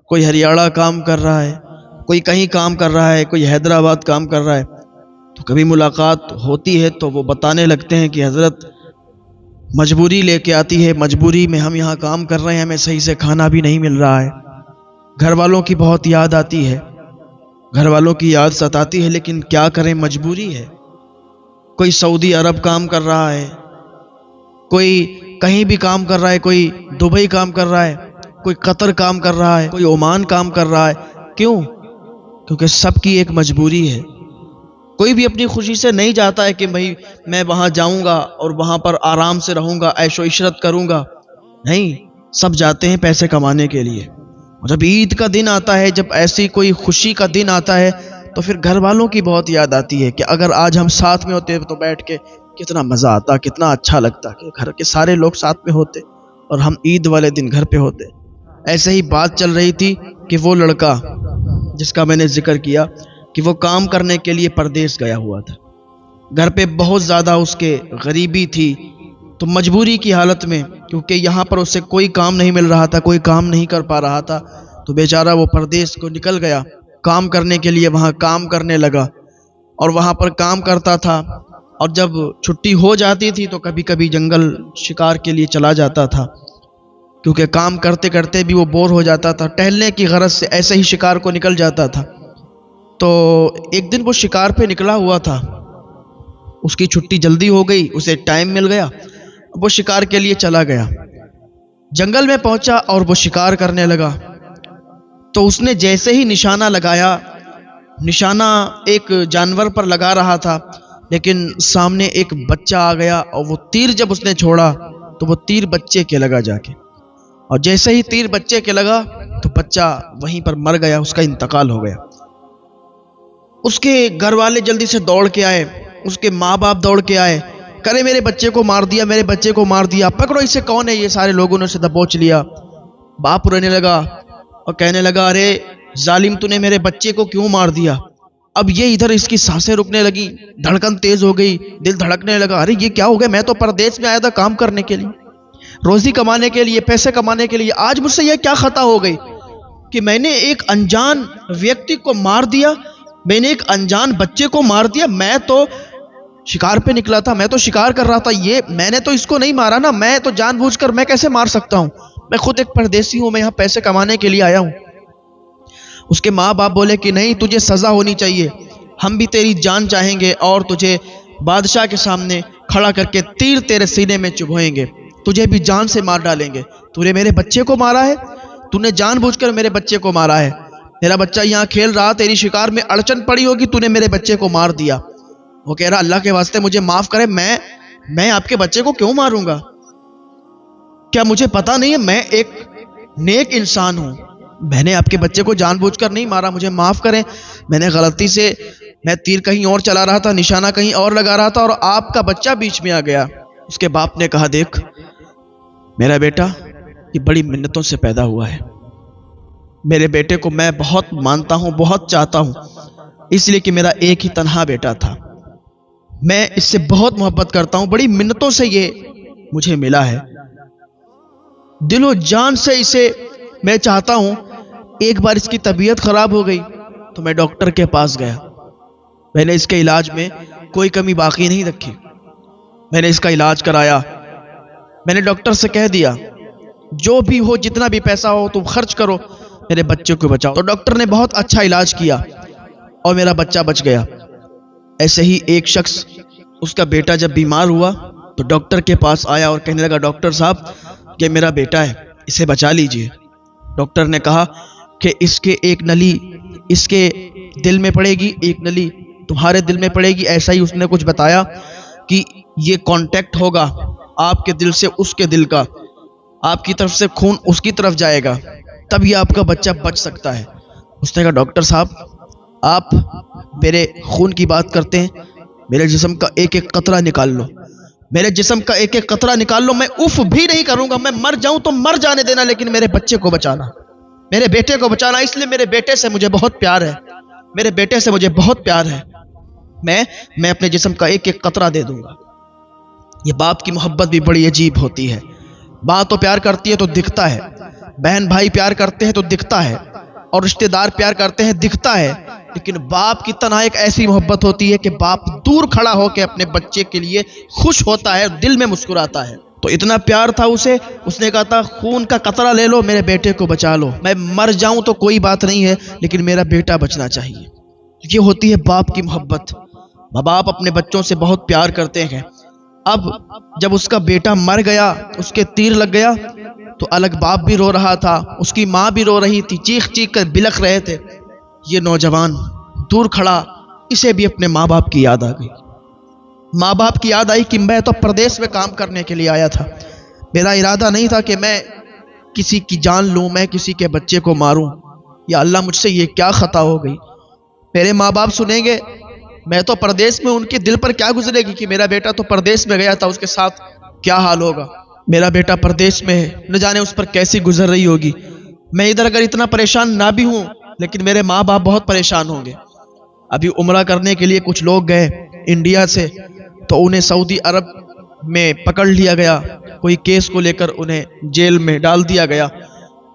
کوئی ہریانہ کام کر رہا ہے، کوئی کہیں کام کر رہا ہے، کوئی حیدرآباد کام کر رہا ہے، تو کبھی ملاقات ہوتی ہے تو وہ بتانے لگتے ہیں کہ حضرت مجبوری لے کے آتی ہے، مجبوری میں ہم یہاں کام کر رہے ہیں، ہمیں صحیح سے کھانا بھی نہیں مل رہا ہے، گھر والوں کی بہت یاد آتی ہے، گھر والوں کی یاد ستاتی ہے، لیکن کیا کریں، مجبوری ہے۔ کوئی سعودی عرب کام کر رہا ہے، کوئی کہیں بھی کام کر رہا ہے، کوئی دبئی کام کر رہا ہے، کوئی قطر کام کر رہا ہے، کوئی عمان کام کر رہا ہے۔ کیوں؟ کیونکہ سب کی ایک مجبوری ہے۔ کوئی بھی اپنی خوشی سے نہیں جاتا ہے کہ بھائی میں وہاں جاؤں گا اور وہاں پر آرام سے رہوں گا، عیش و عشرت کروں گا۔ نہیں، سب جاتے ہیں پیسے کمانے کے لیے۔ جب عید کا دن آتا ہے، جب ایسی کوئی خوشی کا دن آتا ہے، تو پھر گھر والوں کی بہت یاد آتی ہے کہ اگر آج ہم ساتھ میں ہوتے تو بیٹھ کے کتنا مزہ آتا، کتنا اچھا لگتا کہ گھر کے سارے لوگ ساتھ میں ہوتے اور ہم عید والے دن گھر پہ ہوتے۔ ایسے ہی بات چل رہی تھی کہ وہ لڑکا جس کا میں نے ذکر کیا کہ وہ کام کرنے کے لیے پردیس گیا ہوا تھا، گھر پہ بہت زیادہ اس کے غریبی تھی، تو مجبوری کی حالت میں، کیونکہ یہاں پر اسے کوئی کام نہیں مل رہا تھا، کوئی کام نہیں کر پا رہا تھا، تو بیچارہ وہ پردیس کو نکل گیا کام کرنے کے لیے، وہاں کام کرنے لگا اور وہاں پر کام کرتا تھا، اور جب چھٹی ہو جاتی تھی تو کبھی کبھی جنگل شکار کے لیے چلا جاتا تھا، کیونکہ کام کرتے کرتے بھی وہ بور ہو جاتا تھا، ٹہلنے کی غرض سے ایسے ہی شکار کو نکل جاتا تھا۔ تو ایک دن وہ شکار پہ نکلا ہوا تھا، اس کی چھٹی جلدی ہو گئی، اسے ٹائم مل گیا، وہ شکار کے لیے چلا گیا، جنگل میں پہنچا اور وہ شکار کرنے لگا۔ تو اس نے جیسے ہی نشانہ لگایا، نشانہ ایک جانور پر لگا رہا تھا، لیکن سامنے ایک بچہ آ گیا اور وہ تیر جب اس نے چھوڑا تو وہ تیر بچے کے لگا جا کے، اور جیسے ہی تیر بچے کے لگا تو بچہ وہیں پر مر گیا، اس کا انتقال ہو گیا۔ اس کے گھر والے جلدی سے دوڑ کے آئے، اس کے ماں باپ دوڑ کے آئے، کرے میرے بچے کو مار دیا، میرے بچے کو مار دیا، پکڑو اسے، کون ہے یہ؟ سارے لوگوں نے اسے دبوچ لیا۔ باپ رونے لگا اور کہنے لگا، ارے ظالم، تو نے میرے بچے کو کیوں مار دیا؟ اب یہ ادھر اس کی سانسیں رکنے لگی، دھڑکن تیز ہو گئی، دل دھڑکنے لگا، ارے یہ کیا ہو گیا؟ میں تو پردیس میں آیا تھا کام کرنے کے لیے، روزی کمانے کے لیے، پیسے کمانے کے لیے، آج مجھ سے یہ کیا خطا ہو گئی کہ میں نے ایک انجان ویکتی کو مار دیا، میں نے ایک انجان بچے کو مار دیا، میں تو شکار پہ نکلا تھا، میں تو شکار کر رہا تھا، یہ میں نے تو اس کو نہیں مارا نا، میں تو جان بوجھ کر میں کیسے مار سکتا ہوں؟ میں خود ایک پردیسی ہوں، میں یہاں پیسے کمانے کے لیے آیا ہوں۔ اس کے ماں باپ بولے کہ نہیں، تجھے سزا ہونی چاہیے، ہم بھی تیری جان چاہیں گے اور تجھے بادشاہ کے سامنے کھڑا کر کے تیر تیرے سینے میں چبھوئیں گے، تجھے بھی جان سے مار ڈالیں گے۔ تو نے میرے بچے کو مارا ہے، تو نے جان بوجھ کر میرے بچے کو مارا ہے، میرا بچہ یہاں کھیل رہا، تیری شکار میں اڑچن پڑی ہوگی، تو نے میرے بچے کو مار دیا۔ وہ کہہ رہا، اللہ کے واسطے مجھے معاف کرے، میں آپ کے بچے کو کیوں ماروں گا؟ کیا مجھے پتا نہیں ہے؟ میں ایک نیک انسان ہوں، میں نے آپ کے بچے کو جان بوجھ کر نہیں مارا، مجھے معاف کریں، میں نے غلطی سے، میں تیر کہیں اور چلا رہا تھا، نشانہ کہیں اور لگا رہا تھا اور آپ کا بچہ بیچ میں آ گیا۔ اس کے باپ نے کہا، دیکھ میرا بیٹا یہ بڑی منتوں سے پیدا ہوا ہے، میرے بیٹے کو میں بہت مانتا ہوں، بہت چاہتا ہوں، اس لیے کہ میرا ایک ہی تنہا بیٹا تھا، میں اس سے بہت محبت کرتا ہوں، بڑی منتوں سے یہ مجھے ملا ہے، دل و جان سے اسے میں چاہتا ہوں۔ ایک بار اس کی طبیعت خراب ہو گئی تو میں ڈاکٹر کے پاس گیا، میں نے اس کے علاج میں کوئی کمی باقی نہیں رکھی، میں نے اس کا علاج کرایا، میں نے ڈاکٹر سے کہہ دیا جو بھی ہو، جتنا بھی پیسہ ہو تم خرچ کرو، میرے بچے کو بچاؤ۔ تو ڈاکٹر نے بہت اچھا علاج کیا اور میرا بچہ بچ گیا۔ ایسے ہی ایک شخص، اس کا بیٹا جب بیمار ہوا تو ڈاکٹر کے پاس آیا اور کہنے لگا، ڈاکٹر صاحب یہ میرا بیٹا ہے، اسے بچا لیجئے۔ ڈاکٹر نے کہا کہ اس کے ایک نلی اس کے دل میں پڑے گی، ایک نلی تمہارے دل میں پڑے گی، ایسا ہی اس نے کچھ بتایا کہ یہ کانٹیکٹ ہوگا آپ کے دل سے اس کے دل کا، آپ کی طرف سے خون اس کی طرف جائے گا، تب یہ آپ کا بچہ بچ سکتا ہے۔ اس نے کہا، ڈاکٹر صاحب آپ میرے خون کی بات کرتے ہیں، میرے جسم کا ایک ایک قطرہ نکال لو، میرے جسم کا ایک ایک قطرہ نکال لو، میں اف بھی نہیں کروں گا، میں مر جاؤں تو مر جانے دینا، لیکن میرے بچے کو بچانا، میرے بیٹے کو بچانا، اس لیے میرے بیٹے سے مجھے بہت پیار ہے، میرے بیٹے سے مجھے بہت پیار ہے، میں اپنے جسم کا ایک ایک قطرہ دے دوں گا۔ یہ باپ کی محبت بھی بڑی عجیب ہوتی ہے، ماں تو پیار کرتی ہے تو دکھتا ہے، بہن بھائی پیار کرتے ہیں تو دکھتا ہے، اور رشتہ دار پیار کرتے ہیں دکھتا ہے، لیکن باپ کی تنہا ایک ایسی محبت ہوتی ہے کہ باپ دور کھڑا ہو کے اپنے بچے کے لیے خوش ہوتا ہے، دل میں مسکراتا ہے۔ تو اتنا پیار تھا اسے، اس نے کہا تھا خون کا قطرہ لے لو، میرے بیٹے کو بچا لو، میں مر جاؤں تو کوئی بات نہیں ہے لیکن میرا بیٹا بچنا چاہیے۔ یہ ہوتی ہے باپ کی محبت۔ باپ اپنے بچوں سے بہت پیار کرتے ہیں۔ اب جب اس کا بیٹا مر گیا، اس کے تیر لگ گیا، تو الگ باپ بھی رو رہا تھا، اس کی ماں بھی رو رہی تھی، چیخ چیخ کر بلک رہے تھے۔ یہ نوجوان دور کھڑا، اسے بھی اپنے ماں باپ کی یاد آ گئی۔ ماں باپ کی یاد آئی کہ میں تو پردیس میں کام کرنے کے لیے آیا تھا، میرا ارادہ نہیں تھا کہ میں کسی کی جان لوں، میں کسی کے بچے کو ماروں۔ یا اللہ مجھ سے یہ کیا خطا ہو گئی۔ میرے ماں باپ سنیں گے میں تو پردیس میں، ان کے دل پر کیا گزرے گی کہ میرا بیٹا تو پردیس میں گیا تھا، اس کے ساتھ کیا حال ہوگا۔ میرا بیٹا پردیس میں ہے، نہ جانے اس پر کیسی گزر رہی ہوگی۔ میں ادھر اگر اتنا پریشان نہ بھی ہوں لیکن میرے ماں باپ بہت پریشان ہوں گے۔ ابھی عمرہ کرنے کے لیے کچھ لوگ گئے انڈیا سے، تو انہیں سعودی عرب میں پکڑ لیا گیا، کوئی کیس کو لے کر انہیں جیل میں ڈال دیا گیا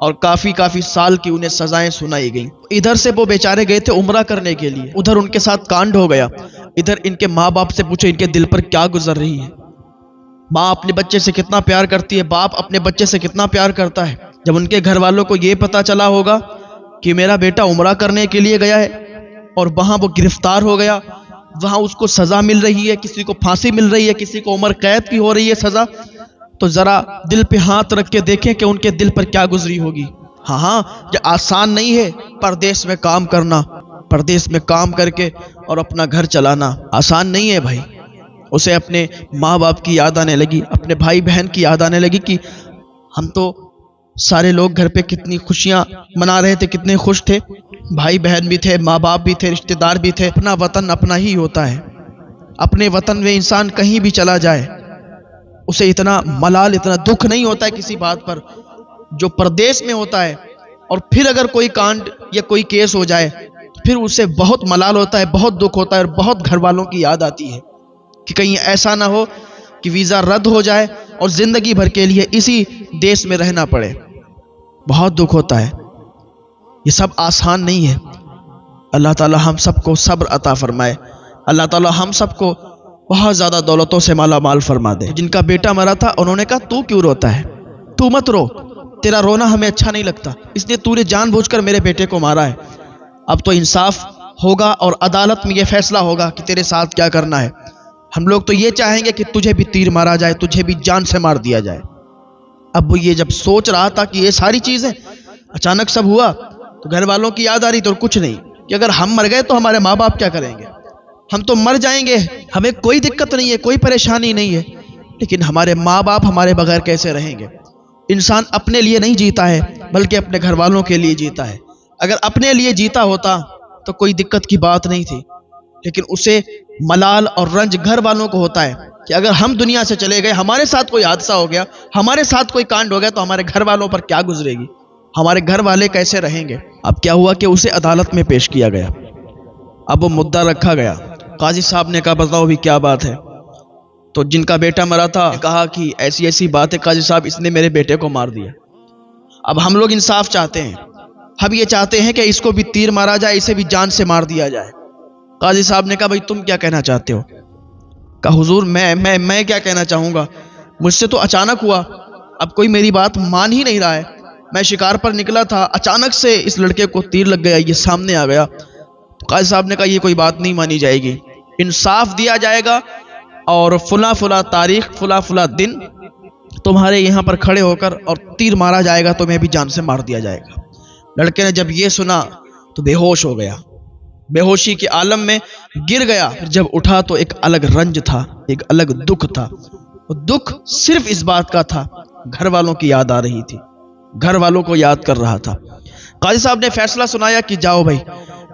اور کافی سال کی انہیں سزائیں سنائی گئیں۔ ادھر سے وہ بیچارے گئے تھے عمرہ کرنے کے لیے، ادھر ان کے ساتھ کانڈ ہو گیا۔ ادھر ان کے ماں باپ سے پوچھو ان کے دل پر کیا گزر رہی ہے۔ ماں اپنے بچے سے کتنا پیار کرتی ہے، باپ اپنے بچے سے کتنا پیار کرتا ہے۔ جب ان کے گھر والوں کو یہ پتا چلا ہوگا کہ میرا بیٹا عمرہ کرنے کے لیے گیا ہے اور وہاں وہ گرفتار ہو گیا، وہاں اس کو سزا مل رہی ہے، کسی کو پھانسی مل رہی ہے، کسی کو عمر قید کی ہو رہی ہے سزا، تو ذرا دل پہ ہاتھ رکھ کے دیکھیں کہ ان کے دل پر کیا گزری ہوگی۔ ہاں یہ آسان نہیں ہے پردیس میں کام کرنا، پردیس میں کام کر کے اور اپنا گھر چلانا آسان نہیں ہے بھائی۔ اسے اپنے ماں باپ کی یاد آنے لگی، اپنے بھائی بہن کی یاد آنے لگی کہ ہم تو سارے لوگ گھر پہ کتنی خوشیاں منا رہے تھے، کتنے خوش تھے، بھائی بہن بھی تھے، ماں باپ بھی تھے، رشتہ دار بھی تھے۔ اپنا وطن اپنا ہی ہوتا ہے، اپنے وطن میں انسان کہیں بھی چلا جائے اسے اتنا ملال، اتنا دکھ نہیں ہوتا ہے کسی بات پر جو پردیس میں ہوتا ہے۔ اور پھر اگر کوئی کانڈ یا کوئی کیس ہو جائے پھر اسے بہت ملال ہوتا ہے، بہت دکھ ہوتا ہے، اور بہت گھر والوں کی یاد آتی ہے کہ کہیں ایسا نہ ہو کہ ویزا رد ہو جائے اور زندگی بھر کے لیے اسی دیش میں رہنا پڑے۔ بہت دکھ ہوتا ہے، یہ سب آسان نہیں ہے۔ اللہ تعالی ہم سب کو صبر عطا فرمائے، اللہ تعالی ہم سب کو بہت زیادہ دولتوں سے مالا مال فرما دے۔ جن کا بیٹا مرا تھا انہوں نے کہا تو کیوں روتا ہے، تو مت رو، تیرا رونا ہمیں اچھا نہیں لگتا، اس لیے تو نے جان بوجھ کر میرے بیٹے کو مارا ہے۔ اب تو انصاف ہوگا اور عدالت میں یہ فیصلہ ہوگا کہ تیرے ساتھ کیا کرنا ہے۔ ہم لوگ تو یہ چاہیں گے کہ تجھے بھی تیر مارا جائے، تجھے بھی جان سے مار دیا جائے۔ اب وہ یہ جب سوچ رہا تھا کہ یہ ساری چیزیں اچانک سب ہوا تو گھر والوں کی یاد آ رہی تو کچھ نہیں کہ اگر ہم مر گئے تو ہمارے ماں باپ کیا کریں گے، ہم تو مر جائیں گے، ہمیں کوئی دقت نہیں ہے، کوئی پریشانی نہیں ہے، لیکن ہمارے ماں باپ ہمارے بغیر کیسے رہیں گے۔ انسان اپنے لیے نہیں جیتا ہے بلکہ اپنے گھر والوں کے لیے جیتا ہے۔ اگر اپنے لیے جیتا ہوتا تو کوئی دقت کی بات نہیں تھی، لیکن اسے ملال اور رنج گھر والوں کو ہوتا ہے کہ اگر ہم دنیا سے چلے گئے، ہمارے ساتھ کوئی حادثہ ہو گیا، ہمارے ساتھ کوئی کانڈ ہو گیا تو ہمارے گھر والوں پر کیا گزرے گی، ہمارے گھر والے کیسے رہیں گے۔ اب کیا ہوا کہ اسے عدالت میں پیش کیا گیا، اب وہ مدعا رکھا گیا۔ قاضی صاحب نے کہا بتاؤ بھی کیا بات ہے۔ تو جن کا بیٹا مرا تھا کہا کہ ایسی ایسی بات ہے قاضی صاحب، اس نے میرے بیٹے کو مار دیا۔ اب ہم لوگ انصاف چاہتے ہیں، ہم یہ چاہتے ہیں کہ اس کو بھی تیر مارا جائے، اسے بھی جان سے مار دیا جائے۔ قاضی صاحب نے کہا بھائی تم کیا کہنا چاہتے ہو؟ کہا حضور میں کیا کہنا چاہوں گا، مجھ سے تو اچانک ہوا، اب کوئی میری بات مان ہی نہیں رہا ہے، میں شکار پر نکلا تھا، اچانک سے اس لڑکے کو تیر لگ گیا، یہ سامنے آ گیا۔ قاضی صاحب نے کہا یہ کوئی بات نہیں مانی جائے گی، انصاف دیا جائے گا اور فلاں فلاں تاریخ فلاں فلاں دن تمہارے یہاں پر کھڑے ہو کر اور تیر مارا جائے گا، تمہیں بھی جان سے مار دیا جائے گا۔ لڑکے نے جب یہ سنا تو بے ہوش ہو گیا، بے ہوشی کے عالم میں گر گیا۔ پھر جب اٹھا تو ایک الگ رنج تھا، ایک الگ دکھ تھا۔ وہ دکھ صرف اس بات کا تھا گھر والوں کی یاد آ رہی تھی، گھر والوں کو یاد کر رہا تھا۔ قاضی صاحب نے فیصلہ سنایا کہ جاؤ بھائی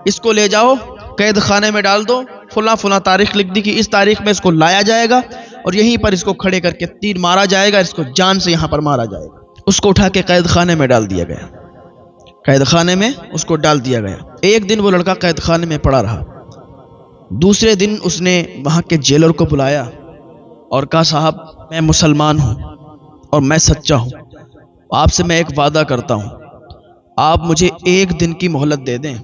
اس کو لے جاؤ قید خانے میں ڈال دو، فلاں فلاں تاریخ لکھ دی کہ اس تاریخ میں اس کو لایا جائے گا اور یہیں پر اس کو کھڑے کر کے تیر مارا جائے گا، اس کو جان سے یہاں پر مارا جائے گا۔ اس کو اٹھا کے قید خانے میں ڈال دیا گیا، قید خانے میں اس کو ڈال دیا گیا۔ ایک دن وہ لڑکا قید خانے میں پڑا رہا، دوسرے دن اس نے وہاں کے جیلر کو بلایا اور کہا صاحب میں مسلمان ہوں اور میں سچا ہوں، آپ سے میں ایک وعدہ کرتا ہوں، آپ مجھے ایک دن کی مہلت دے دیں،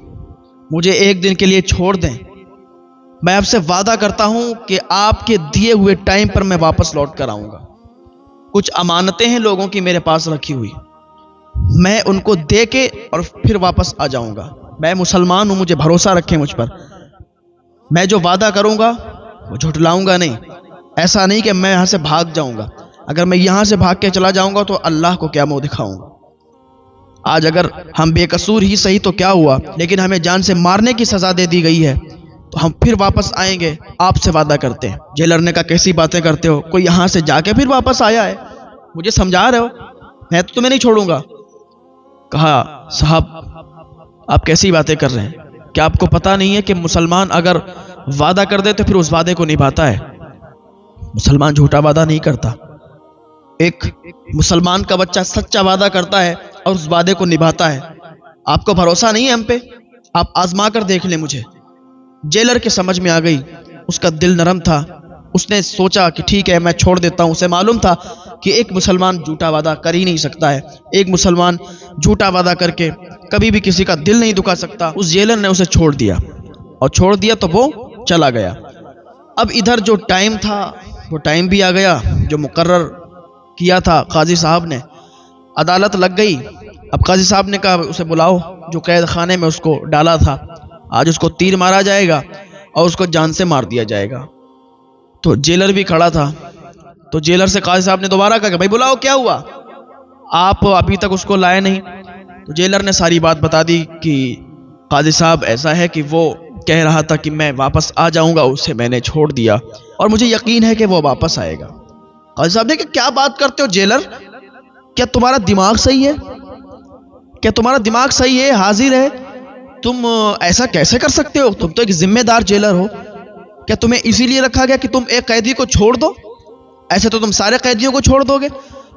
مجھے ایک دن کے لیے چھوڑ دیں، میں آپ سے وعدہ کرتا ہوں کہ آپ کے دیے ہوئے ٹائم پر میں واپس لوٹ کر آؤں گا۔ کچھ امانتیں ہیں لوگوں کی میرے پاس رکھی ہوئی، میں ان کو دے کے اور پھر واپس آ جاؤں گا۔ میں مسلمان ہوں، مجھے بھروسہ رکھیں مجھ پر، میں جو وعدہ کروں گا وہ جھٹلاؤں گا نہیں۔ ایسا نہیں کہ میں یہاں سے بھاگ جاؤں گا، اگر میں یہاں سے بھاگ کے چلا جاؤں گا تو اللہ کو کیا منہ دکھاؤں گا۔ آج اگر ہم بے قصور ہی صحیح تو کیا ہوا، لیکن ہمیں جان سے مارنے کی سزا دے دی گئی ہے، تو ہم پھر واپس آئیں گے، آپ سے وعدہ کرتے ہیں۔ جیلر نے کہا کیسی باتیں کرتے ہو، کوئی یہاں سے جا کے پھر واپس آیا ہے، مجھے سمجھا رہے ہو، میں تو تمہیں نہیں چھوڑوں گا۔ کہا صاحب آپ کیسی باتیں کر رہے ہیں، کیا آپ کو پتہ نہیں ہے کہ مسلمان اگر وعدہ کر دے تو پھر اس وعدے کو نبھاتا ہے؟ مسلمان جھوٹا وعدہ نہیں کرتا، ایک مسلمان کا بچہ سچا وعدہ کرتا ہے اور اس وعدے کو نبھاتا ہے۔ آپ کو بھروسہ نہیں ہے ہم پہ، آپ آزما کر دیکھ لیں مجھے۔ جیلر کے سمجھ میں آ گئی، اس کا دل نرم تھا، اس نے سوچا کہ ٹھیک ہے میں چھوڑ دیتا ہوں۔ اسے معلوم تھا کہ ایک مسلمان جھوٹا وعدہ کر ہی نہیں سکتا ہے، ایک مسلمان جھوٹا وعدہ کر کے کبھی بھی کسی کا دل نہیں دکھا سکتا۔ اس جیلر نے اسے چھوڑ دیا، اور چھوڑ دیا تو وہ چلا گیا۔ اب ادھر جو ٹائم تھا وہ ٹائم بھی آ گیا جو مقرر کیا تھا قاضی صاحب نے۔ عدالت لگ گئی۔ اب قاضی صاحب نے کہا اسے بلاؤ جو قید خانے میں اس کو ڈالا تھا، آج اس کو تیر مارا جائے گا اور اس کو جان سے مار دیا جائے گا۔ تو جیلر بھی کھڑا تھا، تو جیلر سے قاضی صاحب نے دوبارہ کہا کہ بھائی بلاؤ، کیا ہوا، آپ ابھی تک اس کو لائے نہیں۔ تو جیلر نے ساری بات بتا دی کہ قاضی صاحب ایسا ہے کہ وہ کہہ رہا تھا کہ میں واپس آ جاؤں گا، اسے میں نے چھوڑ دیا اور مجھے یقین ہے کہ وہ واپس آئے گا۔ قاضی صاحب نے کہ کیا بات کرتے ہو جیلر، کیا تمہارا دماغ صحیح ہے، کیا تمہارا دماغ صحیح ہے، حاضر ہے، تم ایسا کیسے کر سکتے ہو، تم تو ایک ذمہ دار جیلر ہو، کیا تمہیں اسی لیے رکھا گیا کہ تم ایک قیدی کو چھوڑ دو، ایسے تو تم سارے قیدیوں کو چھوڑ دو گے؟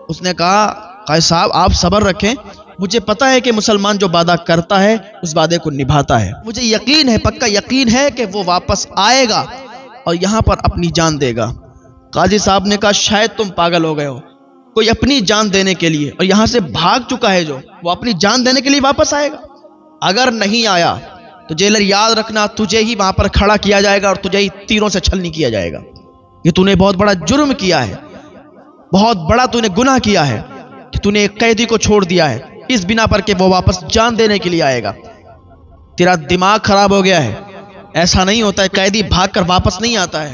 اس نے کہا قاضی صاحب آپ صبر رکھیں، مجھے پتا ہے کہ مسلمان جو وعدہ کرتا ہے اس وعدے کو نبھاتا ہے، مجھے یقین ہے، پکا یقین ہے کہ وہ واپس آئے گا اور یہاں پر اپنی جان دے گا۔ قاضی صاحب نے کہا شاید تم پاگل ہو گئے ہو، کوئی اپنی جان دینے کے لیے اور یہاں سے بھاگ چکا ہے جو، وہ اپنی جان دینے کے لیے واپس آئے گا؟ اگر نہیں آیا تو جیلر یاد رکھنا تجھے ہی وہاں پر کھڑا کیا جائے گا اور تجھے ہی تیروں سے چھلنی کیا جائے گا۔ یہ تو نے بہت بڑا جرم کیا ہے، بہت بڑا تو نے گناہ کیا ہے کہ تو نے ایک قیدی کو چھوڑ دیا ہے اس بنا پر کہ وہ واپس جان دینے کے لیے آئے گا۔ تیرا دماغ خراب ہو گیا ہے، ایسا نہیں ہوتا ہے، قیدی بھاگ کر واپس نہیں آتا ہے۔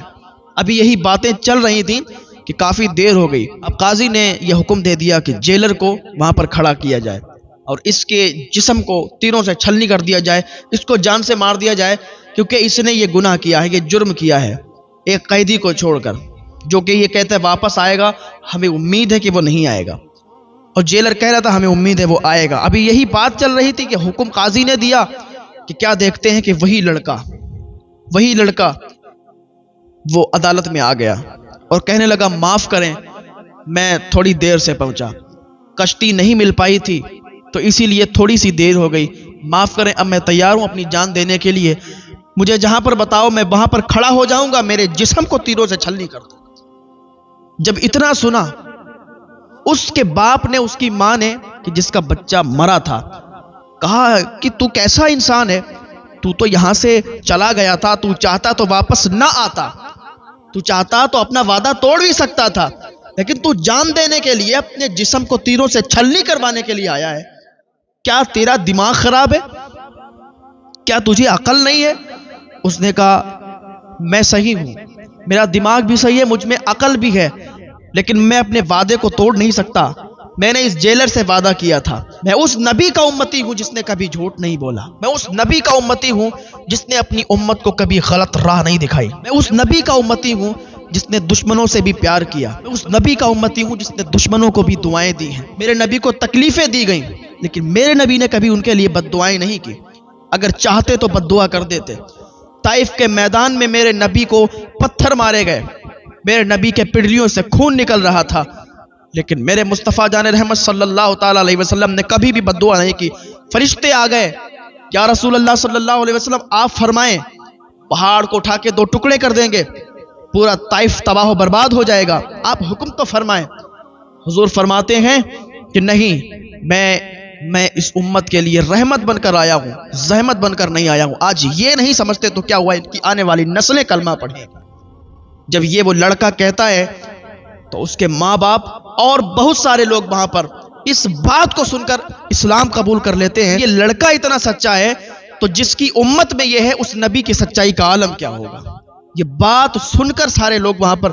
ابھی یہی باتیں چل رہی تھیں کہ کافی دیر ہو گئی۔ اب قاضی نے یہ حکم دے دیا کہ جیلر کو وہاں پر کھڑا کیا جائے اور اس کے جسم کو تیروں سے چھلنی کر دیا جائے، اس کو جان سے مار دیا جائے، کیونکہ اس نے یہ گناہ کیا ہے، یہ جرم کیا ہے ایک قیدی کو چھوڑ کر، جو کہ یہ کہتا ہے واپس آئے گا، ہمیں امید ہے کہ وہ نہیں آئے گا، اور جیلر کہہ رہا تھا ہمیں امید ہے وہ آئے گا۔ ابھی یہی بات چل رہی تھی کہ حکم قاضی نے دیا کہ کیا دیکھتے ہیں کہ وہی لڑکا وہ عدالت میں آ گیا اور کہنے لگا معاف کریں، میں تھوڑی دیر سے پہنچا، کشتی نہیں مل پائی تھی تو اسی لیے تھوڑی سی دیر ہو گئی، معاف کریں، اب میں تیار ہوں اپنی جان دینے کے لیے، مجھے جہاں پر بتاؤ میں وہاں پر کھڑا ہو جاؤں گا، میرے جسم کو تیروں سے چھلنی کر دو۔ جب اتنا سنا، اس کے باپ نے، اس کی ماں نے کہ جس کا بچہ مرا تھا، کہا کہ تو کیسا انسان ہے، تو تو یہاں سے چلا گیا تھا، تو چاہتا تو واپس نہ آتا، تو چاہتا تو اپنا وعدہ توڑ بھی سکتا تھا، لیکن تو جان دینے کے لیے اپنے جسم کو تیروں سے چھلنی کروانے کے لیے آیا ہے۔ کیا تیرا دماغ خراب ہے؟ کیا تجھے عقل نہیں ہے؟ اس نے کہا میں صحیح ہوں، میرا دماغ بھی صحیح ہے، مجھ میں عقل بھی ہے، لیکن میں اپنے وعدے کو توڑ نہیں سکتا۔ میں نے اس جیلر سے وعدہ کیا تھا، میں اس نبی کا امتی ہوں جس نے کبھی جھوٹ نہیں بولا، میں اس نبی کا امتی ہوں جس نے اپنی امت کو کبھی غلط راہ نہیں دکھائی، میں اس نبی کا امتی ہوں جس نے دشمنوں سے بھی پیار کیا، میں اس نبی کا امتی ہوں جس نے دشمنوں کو بھی دعائیں دی ہیں۔ میرے نبی کو تکلیفیں دی گئیں، لیکن میرے نبی نے کبھی ان کے لیے بد دعائیں نہیں کی، اگر چاہتے تو بد دعا کر دیتے۔ طائف کے میدان میں میرے نبی کو پتھر مارے گئے، میرے نبی کے پڈلیوں سے خون نکل رہا تھا، لیکن میرے مصطفیٰ جان رحمت صلی اللہ تعالی علیہ وسلم نے کبھی بھی بد دعا نہیں کی۔ فرشتے آ گئے، یا رسول اللہ صلی اللہ علیہ وسلم آپ فرمائیں، پہاڑ کو اٹھا کے 2 ٹکڑے کر دیں گے، پورا طائف تباہ و برباد ہو جائے گا، آپ حکم تو فرمائیں۔ حضور فرماتے ہیں کہ نہیں، میں میں اس امت کے لیے رحمت بن کر آیا ہوں، زحمت بن کر نہیں آیا ہوں۔ آج یہ نہیں سمجھتے تو کیا ہوا، ان کی آنے والی نسلیں کلمہ پڑھیں۔ جب یہ وہ لڑکا کہتا ہے تو اس کے ماں باپ اور بہت سارے لوگ وہاں پر اس بات کو سن کر اسلام قبول کر لیتے ہیں۔ یہ لڑکا اتنا سچا ہے تو جس کی امت میں یہ ہے اس نبی کی سچائی کا عالم کیا ہوگا۔ یہ بات سن کر سارے لوگ وہاں پر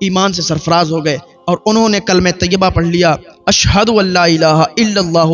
ایمان سے سرفراز ہو گئے اور انہوں نے کلمہ طیبہ پڑھ لیا، اشہد ان لا الہ الا اللہ